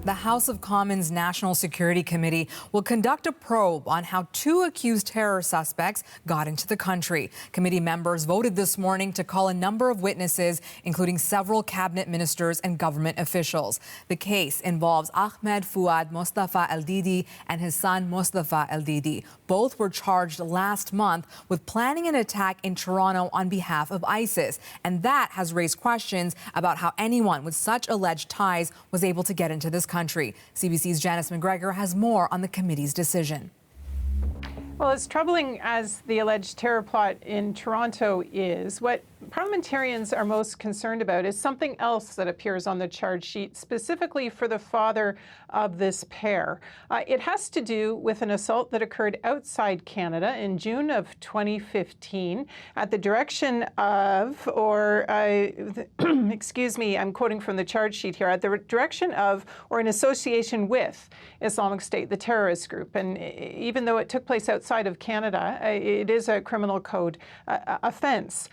The House of Commons National Security Committee will conduct a probe on how 2 accused terror suspects got into the country. Committee members voted this morning to call a number of witnesses, including several cabinet ministers and government officials. The case involves Ahmed Fouad Mostafa Eldidi and his son Mostafa Eldidi. Both were charged last month with planning an attack in Toronto on behalf of ISIS. And that has raised questions about how anyone with such alleged ties was able to get into this country. CBC's Janice McGregor has more on the committee's decision. Well, as troubling as the alleged terror plot in Toronto is, what parliamentarians are most concerned about is something else that appears on the charge sheet, specifically for the father of this pair. It has to do with an assault that occurred outside Canada in June of 2015 at the direction of, excuse me, I'm quoting from the charge sheet here, at the direction of or in association with Islamic State, the terrorist group. And even though it took place outside of Canada, it is a criminal code offense.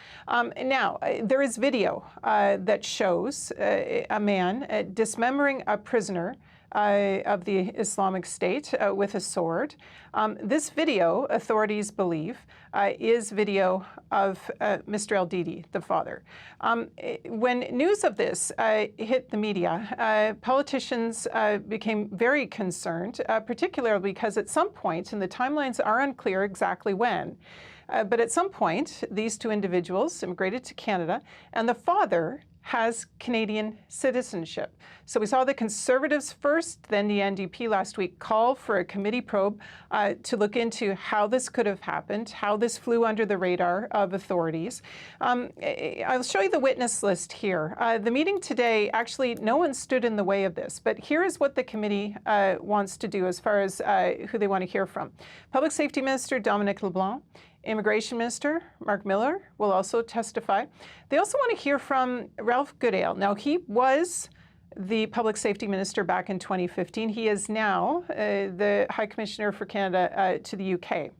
Now, there is video that shows a man dismembering a prisoner of the Islamic State with a sword. This video, authorities believe, is video of Mr. Eldidi, the father. When news of this hit the media, politicians became very concerned, particularly because at some point, and the timelines are unclear exactly when, but at some point, these 2 individuals immigrated to Canada, and the father has Canadian citizenship. So we saw the Conservatives first, then the NDP last week call for a committee probe to look into how this could have happened, how this flew under the radar of authorities. I'll show you the witness list here. The meeting today, actually, no one stood in the way of this, but here is what the committee wants to do as far as who they want to hear from. Public Safety Minister Dominic LeBlanc, Immigration Minister Mark Miller will also testify. They also want to hear from Ralph Goodale. Now, he was the Public Safety Minister back in 2015. He is now the High Commissioner for Canada to the UK.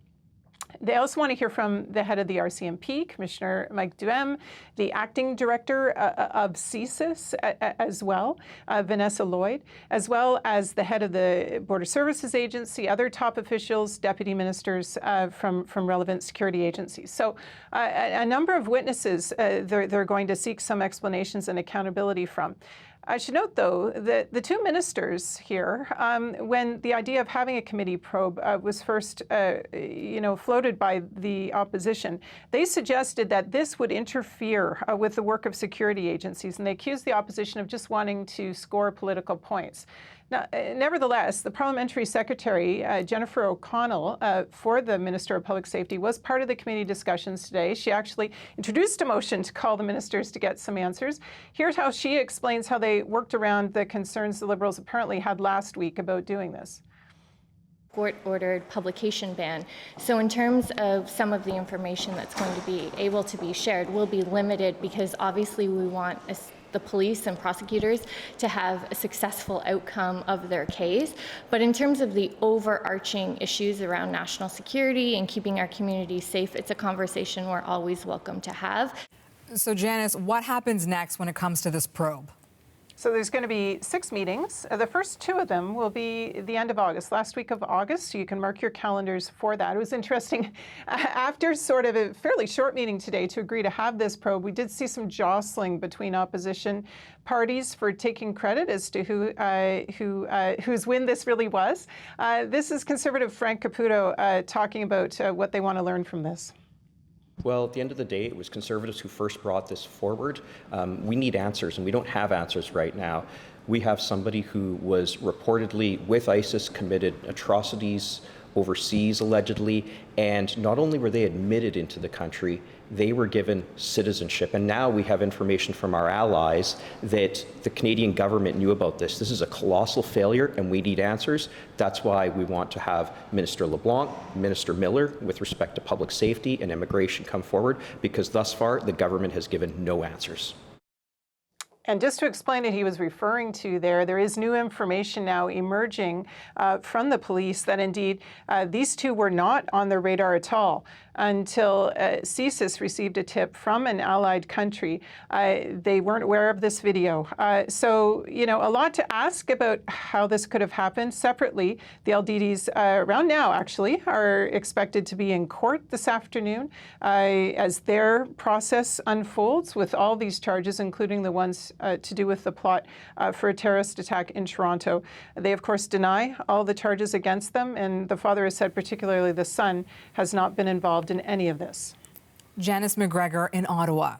They also want to hear from the head of the RCMP, Commissioner Mike Duhem, the acting director of CSIS as well, Vanessa Lloyd, as well as the head of the Border Services Agency, other top officials, deputy ministers from relevant security agencies. So a number of witnesses they're going to seek some explanations and accountability from. I should note, though, that the 2 ministers here, when the idea of having a committee probe was first, floated by the opposition, they suggested that this would interfere with the work of security agencies, and they accused the opposition of just wanting to score political points. Now, nevertheless, the Parliamentary Secretary, Jennifer O'Connell, for the Minister of Public Safety, was part of the committee discussions today. She actually introduced a motion to call the ministers to get some answers. Here's how she explains how they worked around the concerns the Liberals apparently had last week about doing this. Court-ordered publication ban. So in terms of some of the information that's going to be able to be shared will be limited because obviously we want the police and prosecutors to have a successful outcome of their case. But in terms of the overarching issues around national security and keeping our communities safe, it's a conversation we're always welcome to have. So Janice, what happens next when it comes to this probe? So there's going to be 6 meetings. The first 2 of them will be the end of August, last week of August, so you can mark your calendars for that. It was interesting. After sort of a fairly short meeting today to agree to have this probe, we did see some jostling between opposition parties for taking credit as to whose win this really was. This is Conservative Frank Caputo talking about what they want to learn from this. Well, at the end of the day, it was Conservatives who first brought this forward. We need answers, and we don't have answers right now. We have somebody who was reportedly with ISIS, committed atrocities overseas, allegedly, and not only were they admitted into the country, they were given citizenship. And now we have information from our allies that the Canadian government knew about this. This is a colossal failure, and we need answers. That's why we want to have Minister LeBlanc, Minister Miller, with respect to public safety and immigration, come forward, because thus far the government has given no answers. And just to explain what he was referring to there is new information now emerging from the police that indeed these 2 were not on their radar at all. until CSIS received a tip from an allied country. They weren't aware of this video. So, you know, a lot to ask about how this could have happened. Separately, the Eldidis, around now actually, are expected to be in court this afternoon as their process unfolds with all these charges, including the ones to do with the plot for a terrorist attack in Toronto. They, of course, deny all the charges against them, and the father has said, particularly the son, has not been involved in any of this. Janice McGregor in Ottawa.